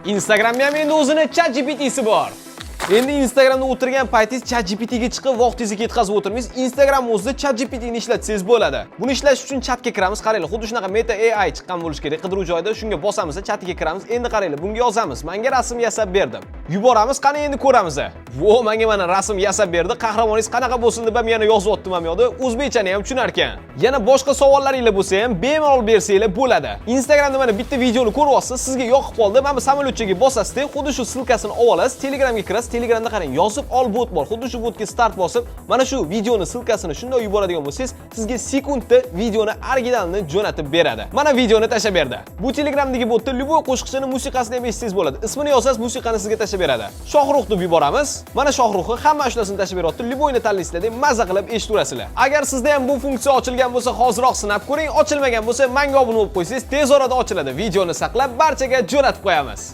Instagramda ham endi o'zini ChatGPT'si bor. Endi Instagramda o'tirgan paytingiz ChatGPT'ga chiqib vaqtingizni ketkazib o'tirmaysiz. Instagram o'zida ChatGPT'ni ishlatsangiz bo'ladi. Buni ishlash uchun chatga kiramiz. Qaranglar, xuddi shunaqa Meta AI chiqqan bo'lish kerak. Qidiruv joyida shunga bosamiz, chatga kiramiz. Endi qaranglar, bunga yozamiz. Menga rasm yasab berdim. Yuboramiz, qani endi ko'ramiz. Vo, menga mana rasm yasab berdi. Qahramoningiz qanaqa bo'lsin deb ham yana yozyaptim ham yoqda. O'zbekchani ham tushunar ekan. Yana boshqa savollaringiz bo'lsa ham bemalol bersanglar bo'ladi. Instagramda mana bitta videoni ko'ryapsiz, sizga yoqib qoldi. Mana bu samolyotchaga bosasiz, xuddi shu silkasini olasiz, Telegramga kirasiz. Telegramda qarang, yozib ol bot bor. Xuddi shu botga start bosib, mana shu videoni silkasini shunday yuboradigan bo'lsangiz, sizga sekundda videoni originalini jo'natib beradi. Mana videoni tashlab berdi. Bu Telegramdagi botda любой qo'shiqchini musiqasini ham eshitsangiz bo'ladi. Ismini yozasiz, musiqani sizga tashlab beradi. Shohruh deb yuboramiz. Mana Shohruhni hamma ashlasini tashlab beryapti. Любойni tanlaysizlar deb mazza qilib eshitaverasizlar. Agar sizda ham bu funksiya ochilgan bo'lsa, hozirroq sinab ko'ring. Ochilmagan bo'lsa, menga obuna bo'lib qo'ysangiz, tez orada ochiladi. Videoni saqlab barchaga jo'natib qo'yamiz.